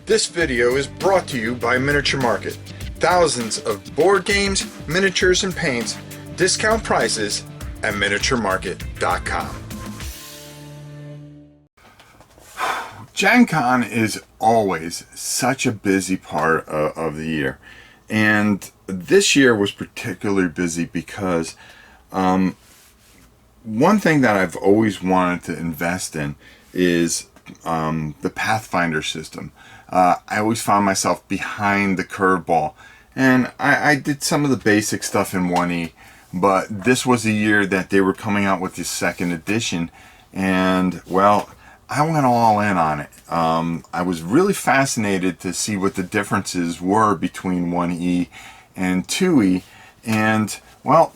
This video is brought to you by Miniature Market. Thousands of board games, miniatures, and paints, discount prices at miniaturemarket.com. Gen Con is always such a busy part of the year. And this year was particularly busy because one thing that I've always wanted to invest in is the Pathfinder system. I always found myself behind the curveball, and I did some of the basic stuff in 1E, but this was a year that they were coming out with the second edition, and well, I went all in on it. I was really fascinated to see what the differences were between 1E and 2E, and well,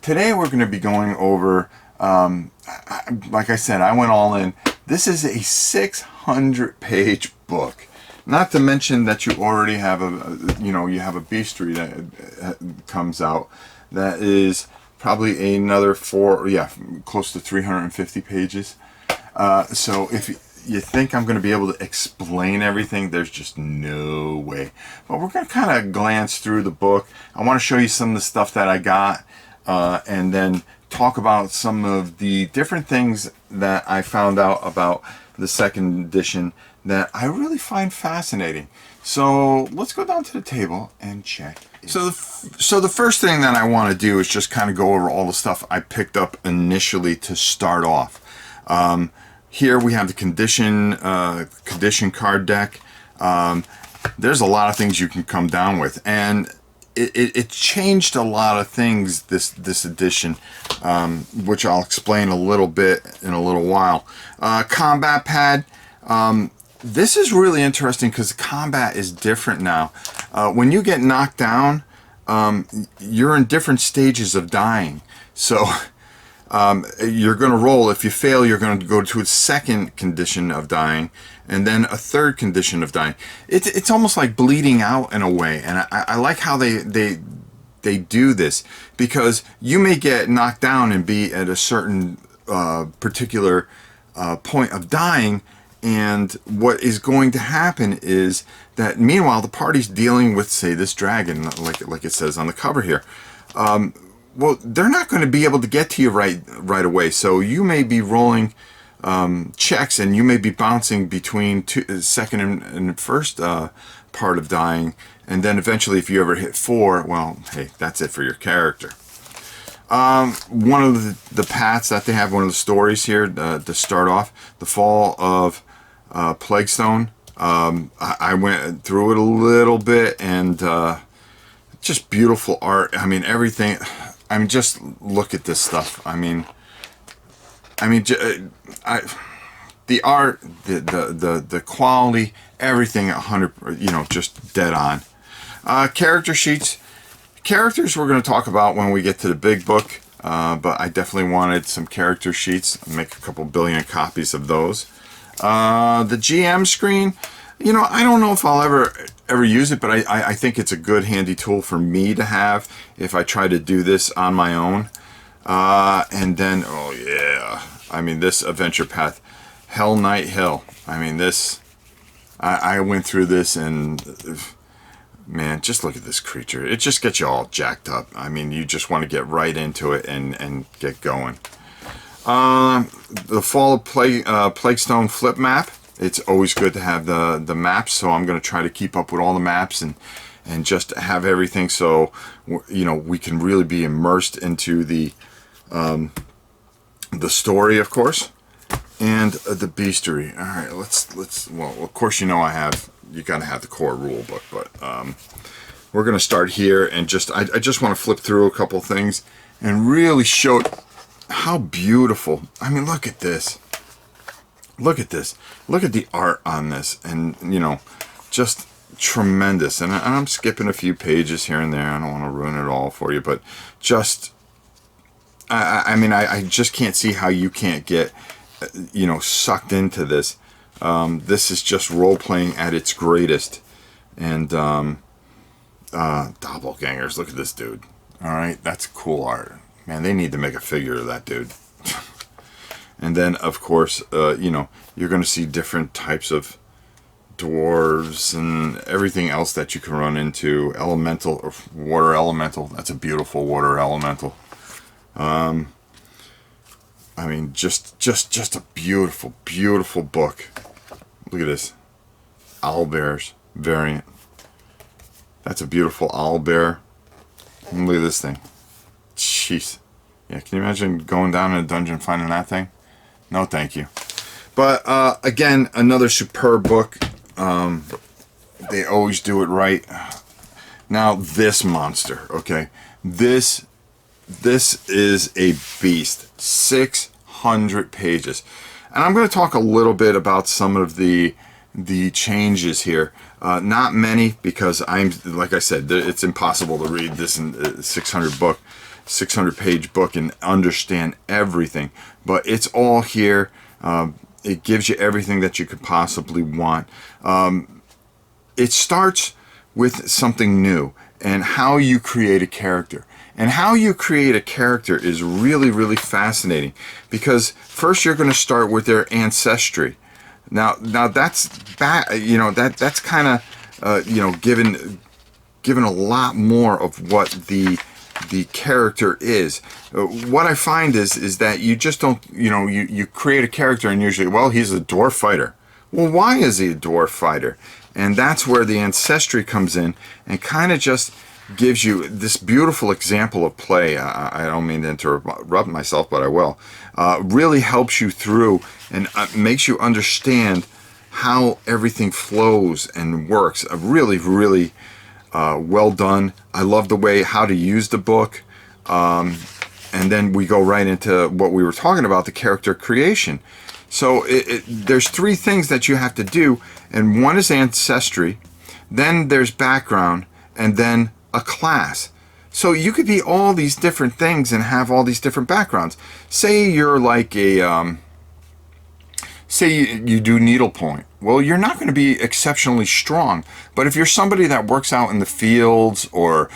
today we're going to be going over, like I said, I went all in. This is a 600-page book. Not to mention that you already have you have a bestiary that comes out that is probably another close to 350 pages. So if you think I'm going to be able to explain everything, there's just no way. But we're going to kind of glance through the book. I want to show you some of the stuff that I got, and then talk about some of the different things that I found out about the second edition that I really find fascinating. So let's go down to the table and check. So the first thing that I want to do is just kind of go over all the stuff I picked up initially to start off. Here we have the condition card deck. There's a lot of things you can come down with, and it changed a lot of things this edition, which I'll explain a little bit in a little while. Combat pad. This is really interesting because combat is different now. When you get knocked down, you're in different stages of dying. So you're going to roll. If you fail, you're going to go to a second condition of dying, and then a third condition of dying. It's almost like bleeding out in a way, and I like how they do this, because you may get knocked down and be at a certain particular point of dying, and what is going to happen is that meanwhile the party's dealing with, say, this dragon, like it says on the cover here. Well, they're not going to be able to get to you right away. So you may be rolling checks, and you may be bouncing between second and first part of dying, and then eventually, if you ever hit 4, well, hey, that's it for your character. One of the paths that they have, one of the stories here to start off, the fall of Plaguestone. I went through it a little bit, and just beautiful art. I mean, everything. I mean, just look at this stuff. I mean, the art, the quality, everything 100, just dead on. Character sheets. Characters we're going to talk about when we get to the big book, but I definitely wanted some character sheets. I'll make a couple billion copies of those. The GM screen, I don't know if I'll ever use it, but I think it's a good handy tool for me to have if I try to do this on my own. And then, oh yeah, I mean, this adventure path, Hell Knight Hill. I mean, this, I went through this, and man, just look at this creature. It just gets you all jacked up. I mean, you just want to get right into it and get going. The Fall of Plaguestone flip map. It's always good to have the maps, so I'm going to try to keep up with all the maps and just have everything, so we can really be immersed into the story, of course, and the bestiary. All right, let's. Well, of course, you got to have the core rule book, but we're going to start here, and I just want to flip through a couple things and really show how beautiful. I mean, look at this. Look at this. Look at the art on this, and just tremendous. And I'm skipping a few pages here and there. I don't want to ruin it all for you, but just I mean, I just can't see how you can't get sucked into this. This is just role playing at its greatest. And doppelgangers. Look at this dude. All right, that's cool art. Man, they need to make a figure of that dude. And then, of course, you're going to see different types of dwarves and everything else that you can run into. Elemental, or water elemental. That's a beautiful water elemental. I mean, just a beautiful, beautiful book. Look at this. Owlbears variant. That's a beautiful owlbear. Look at this thing. Jeez. Yeah, can you imagine going down in a dungeon finding that thing? No, thank you. But again, another superb book. They always do it right. Now this monster, okay? This is a beast. 600 pages. And I'm going to talk a little bit about some of the changes here. Not many, because like I said, it's impossible to read this in 600 page book and understand everything. But it's all here. It gives you everything that you could possibly want. It starts with something new and how you create a character. And how you create a character is really, really fascinating, because first you're going to start with their ancestry. Now that's that's kind of given a lot more of what the character is. What I find is that you just don't, you create a character and usually, well, he's a dwarf fighter. Well, why is he a dwarf fighter? And that's where the ancestry comes in and kind of just gives you this beautiful example of play. I don't mean to interrupt myself, but I will. Really helps you through and makes you understand how everything flows and works. Really, really well done. I love the way how to use the book. And then we go right into what we were talking about, the character creation. So there's three things that you have to do, and one is ancestry, then there's background, and then a class. So you could be all these different things and have all these different backgrounds. Say you're like a say you do needlepoint. Well, you're not going to be exceptionally strong, but if you're somebody that works out in the fields or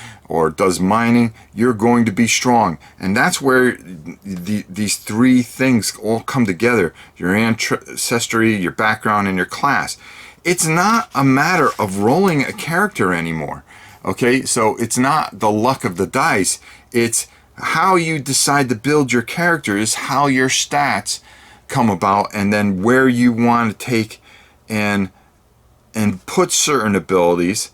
does mining, you're going to be strong. And that's where these three things all come together: your ancestry, your background, and your class. It's not a matter of rolling a character anymore. Okay, so it's not the luck of the dice. It's how you decide to build your character is how your stats come about, and then where you want to take and put certain abilities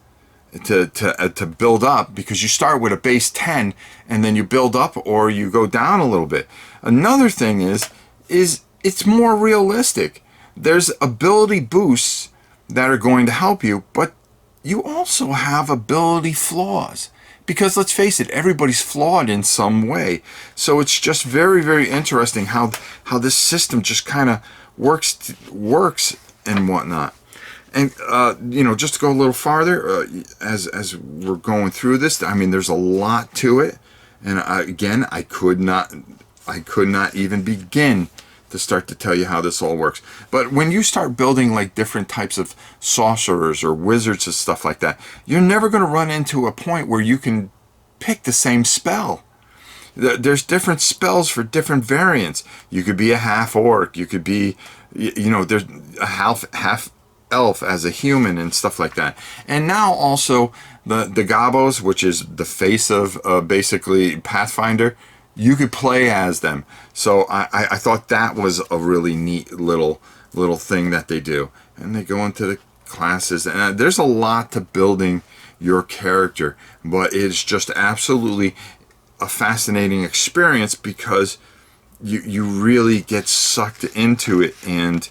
to build up, because you start with a base 10 and then you build up or you go down a little bit. Another thing is it's more realistic. There's ability boosts that are going to help you, but you also have ability flaws, because let's face it, everybody's flawed in some way. So it's just very, very interesting how this system just kind of works and whatnot. And just to go a little farther, as we're going through this, I mean, there's a lot to it, and I could not even begin to start to tell you how this all works. But when you start building like different types of sorcerers or wizards and stuff like that, you're never going to run into a point where you can pick the same spell. There's different spells for different variants. You could be a half orc, you could be, there's a half elf as a human and stuff like that. And now also the gobos, which is the face of basically Pathfinder, you could play as them. So I thought that was a really neat little thing that they do. And they go into the classes, and there's a lot to building your character, but it's just absolutely a fascinating experience, because you really get sucked into it, and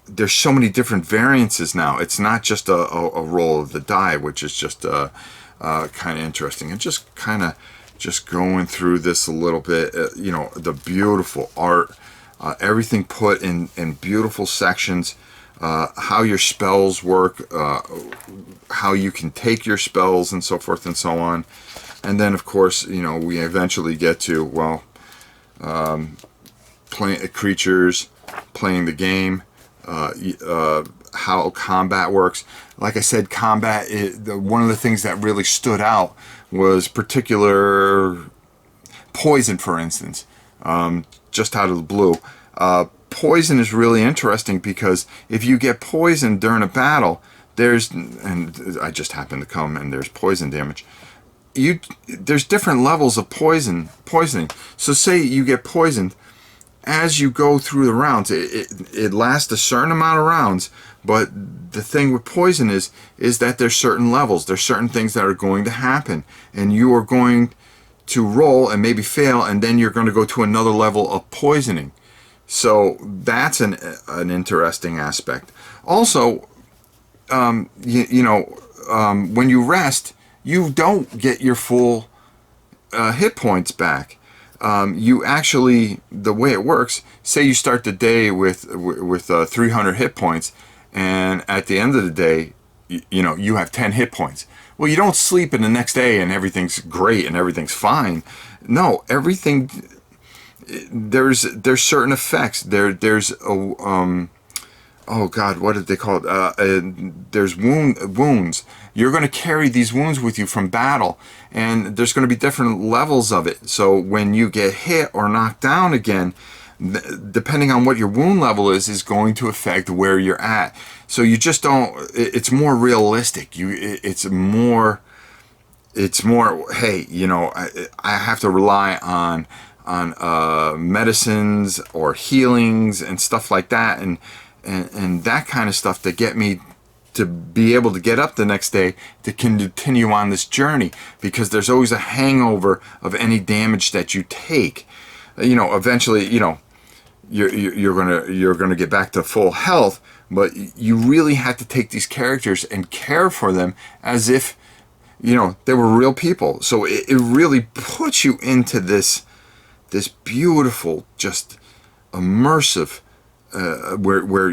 there's so many different variances now. It's not just a roll of the die, which is just kind of interesting. And just going through this a little bit, the beautiful art, everything put in beautiful sections, how your spells work, how you can take your spells, and so forth and so on. And then, of course, we eventually get to, playing creatures, playing the game, how combat works. Like I said, combat, one of the things that really stood out was particular poison, for instance. Just out of the blue, poison is really interesting because if you get poisoned during a battle, and I just happen to come and there's poison damage. There's different levels of poisoning. So say you get poisoned, as you go through the rounds, it lasts a certain amount of rounds, but the thing with poison is that there's certain levels, there's certain things that are going to happen, and you are going to roll and maybe fail, and then you're going to go to another level of poisoning. So that's an interesting aspect. Also, when you rest, you don't get your full hit points back. You actually, the way it works, say you start the day with 300 hit points, and at the end of the day, you have 10 hit points. Well, you don't sleep in the next day and everything's great and everything's fine. No, everything, there's certain effects. There's oh God, what did they call it? There's wounds. You're going to carry these wounds with you from battle, and there's going to be different levels of it. So when you get hit or knocked down again, depending on what your wound level is going to affect where you're at. So you just don't. It's more realistic. It's more. Hey, I have to rely on medicines or healings and stuff like that, and that kind of stuff to get me to be able to get up the next day to continue on this journey, because there's always a hangover of any damage that you take. Eventually, you're gonna get back to full health, but you really have to take these characters and care for them as if they were real people. So it really puts you into this beautiful, just immersive, where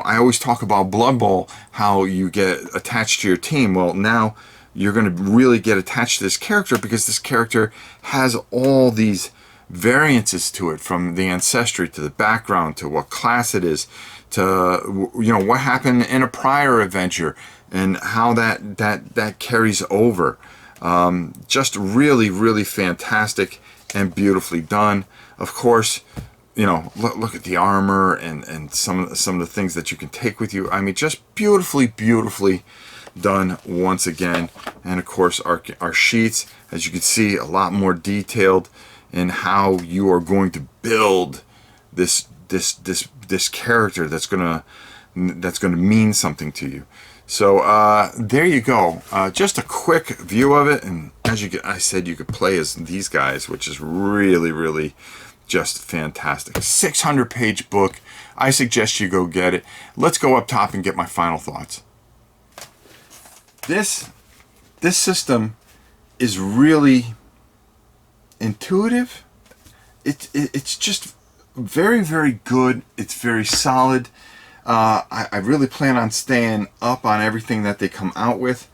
I always talk about Blood Bowl, how you get attached to your team. Well, now you're going to really get attached to this character, because this character has all these variances to it, from the ancestry to the background to what class it is to what happened in a prior adventure and how that carries over. Just really, really fantastic and beautifully done. Of course, look at the armor and some of the things that you can take with you. I mean, just beautifully done once again. And of course, our sheets, as you can see, a lot more detailed in how you are going to build this character that's gonna mean something to you. So there you go. Just a quick view of it, and as I said, you could play as these guys, which is really, really just fantastic. 600-page book. I suggest you go get it. Let's go up top and get my final thoughts. This system is really intuitive. It's just very, very good. It's very solid. I really plan on staying up on everything that they come out with,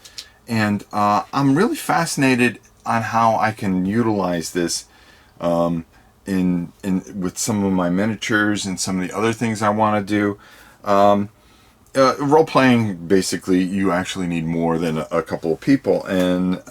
and I'm really fascinated on how I can utilize this in with some of my miniatures and some of the other things I want to do. Role playing, basically, you actually need more than a couple of people, and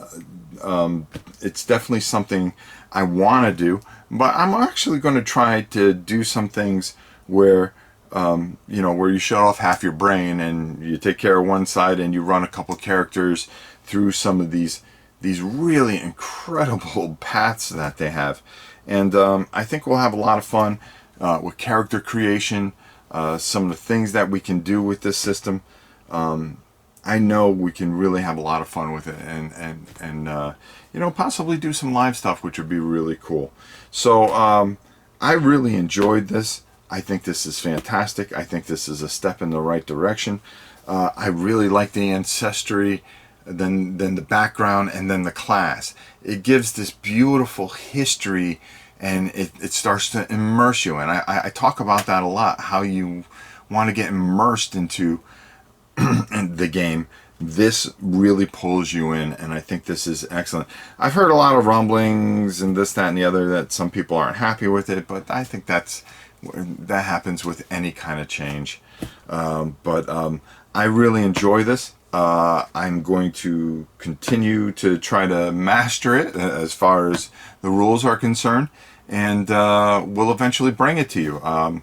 it's definitely something I want to do. But I'm actually going to try to do some things where where you shut off half your brain and you take care of one side and you run a couple characters through some of these really incredible paths that they have. And I think we'll have a lot of fun with character creation, some of the things that we can do with this system. I know we can really have a lot of fun with it, and possibly do some live stuff, which would be really cool. So I really enjoyed this. I think this is fantastic. I think this is a step in the right direction. I really like the ancestry, then the background, and then the class. It gives this beautiful history, and it starts to immerse you. And I talk about that a lot, how you want to get immersed into the game. This really pulls you in, and I think this is excellent. I've heard a lot of rumblings and this, that, and the other, that some people aren't happy with it, but I think that happens with any kind of change. I really enjoy this. I'm going to continue to try to master it as far as the rules are concerned, and we'll eventually bring it to you.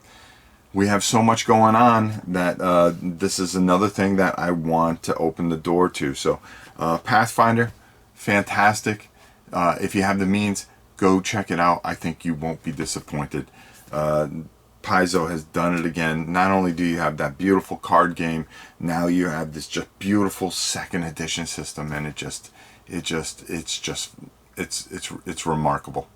We have so much going on that this is another thing that I want to open the door to. So Pathfinder, fantastic. If you have the means, go check it out. I think you won't be disappointed. Paizo has done it again. Not only do you have that beautiful card game, now you have this just beautiful second edition system, and it's remarkable.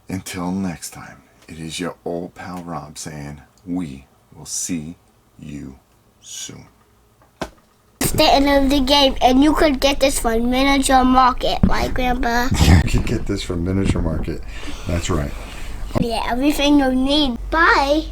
Until next time, it is your old pal Rob saying, we will see you soon. The end of the game, and you could get this from Miniature Market, right, Grandpa? You can get this from Miniature Market. That's right. Yeah, everything you need. Bye.